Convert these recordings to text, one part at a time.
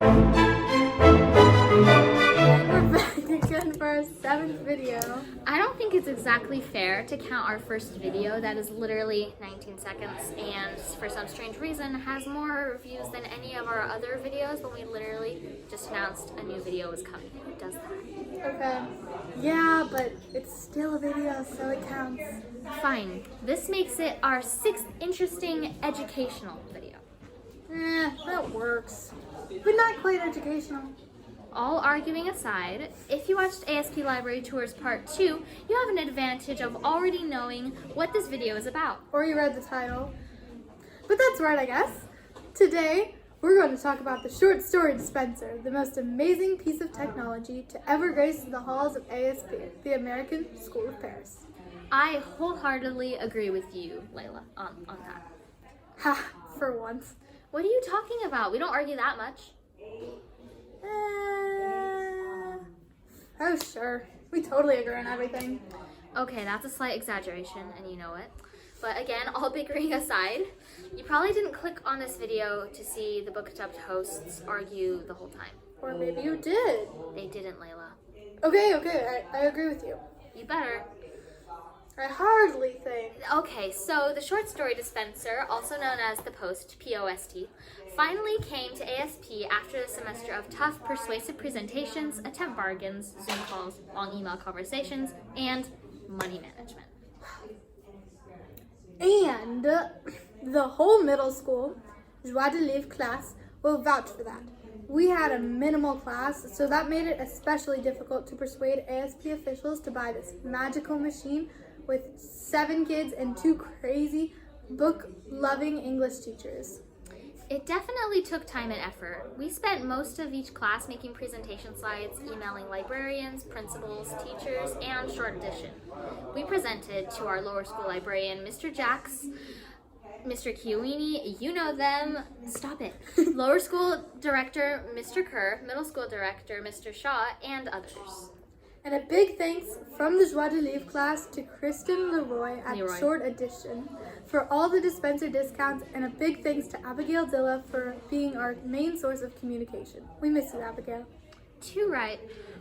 And we're back again for our 7th video. I don't think it's exactly fair to count our first video that is literally 19 seconds and for some strange reason has more views than any of our other videos when we literally just announced a new video was coming. Who does that? Okay. Yeah, but it's still a video, so it counts. Fine. This makes it our 6th interesting educational video. That works. But not quite educational. All arguing aside, if you watched ASP Library Tours Part 2, you have an advantage of already knowing what this video is about. Or you read the title. But that's right, I guess. Today, we're going to talk about the short story dispenser, the most amazing piece of technology to ever grace the halls of ASP, the American School of Paris. I wholeheartedly agree with you, Layla, on that. Ha, for once. What are you talking about? We don't argue that much. Oh, sure. We totally agree on everything. Okay, that's a slight exaggeration, and you know it. But again, all bickering aside, you probably didn't click on this video to see the book-dubbed hosts argue the whole time. Or maybe you did. They didn't, Layla. Okay, I agree with you. You better. I hardly think. Okay, so the short story dispenser, also known as the P.O.S.T, P.O.S.T, finally came to ASP after the semester of tough, persuasive presentations, attempt bargains, Zoom calls, long email conversations, and money management. And the whole middle school, Joie de Vivre class, will vouch for that. We had a minimal class, so that made it especially difficult to persuade ASP officials to buy this magical machine with 7 kids and 2 crazy, book-loving English teachers. It definitely took time and effort. We spent most of each class making presentation slides, emailing librarians, principals, teachers, and short edition. We presented to our lower school librarian, Mr. Jacks, Mr. Chiuini, you know them, stop it, lower school director, Mr. Kerr, middle school director, Mr. Shaw, and others. And a big thanks from the Joie de Vivre class to Kristen Leroy at Short Edition for all the dispenser discounts, and a big thanks to Abigail Dilla for being our main source of communication. We miss you, Abigail. Too right.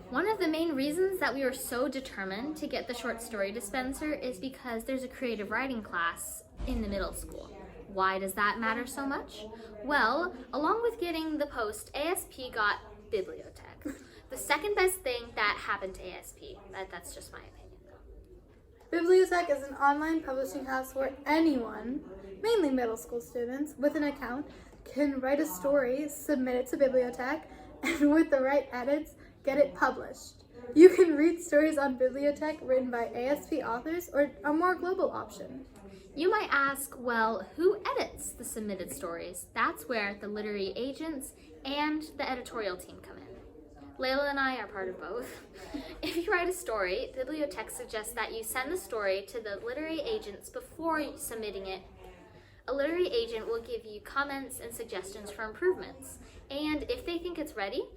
One of the main reasons that we were so determined to get the short story dispenser is because there's a creative writing class in the middle school. Why does that matter so much? Well, along with getting the P.O.S.T, ASP got Bibliotech. The second best thing that happened to ASP. That's just my opinion, though. Bibliotech is an online publishing house where anyone, mainly middle school students, with an account can write a story, submit it to Bibliotech, and with the right edits, get it published. You can read stories on Bibliotech written by ASP authors or a more global option. You might ask, well, who edits the submitted stories? That's where the literary agents and the editorial team come in. Layla and I are part of both. If you write a story, Bibliotech suggests that you send the story to the literary agents before submitting it. A literary agent will give you comments and suggestions for improvements. And if they think it's ready,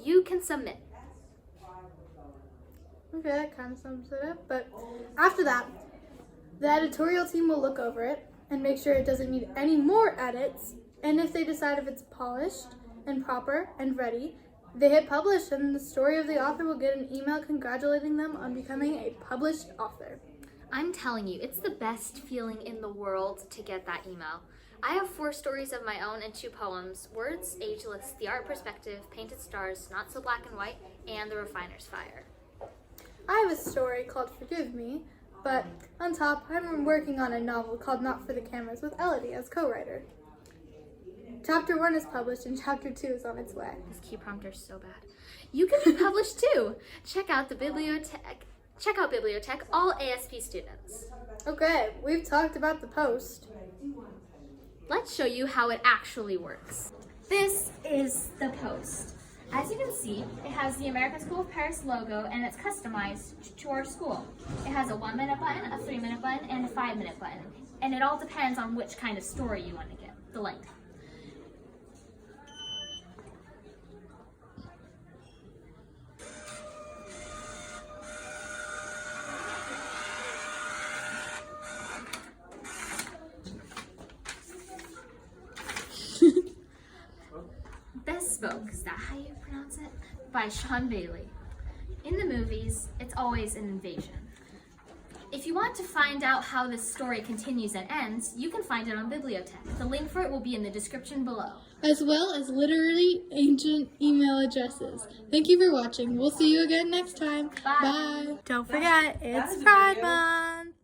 you can submit. Okay, that kind of sums it up. But after that, the editorial team will look over it and make sure it doesn't need any more edits. And if they decide if it's polished and proper and ready, they hit publish, and the story of the author will get an email congratulating them on becoming a published author. I'm telling you, it's the best feeling in the world to get that email. I have 4 stories of my own and 2 poems, Words, Ageless, The Art Perspective, Painted Stars, Not So Black and White, and The Refiner's Fire. I have a story called Forgive Me, but on top, I'm working on a novel called Not for the Cameras with Elodie as co-writer. Chapter 1 is published and Chapter 2 is on its way. This key prompter is so bad. You can be published too. Check out Bibliotech, all ASP students. Okay, we've talked about the P.O.S.T. Let's show you how it actually works. This is the P.O.S.T. As you can see, it has the American School of Paris logo and it's customized to our school. It has a 1-minute button, a 3-minute button, and a 5-minute button. And it all depends on which kind of story you want to get, the length. Bespoke. is that how you pronounce it? By Sean Bailey. In the movies, it's always an invasion. If you want to find out how this story continues and ends, you can find it on Bibliotech. The link for it will be in the description below. As well as literally ancient email addresses. Thank you for watching. We'll see you again next time. Bye. Bye. Don't forget, it's Pride Month.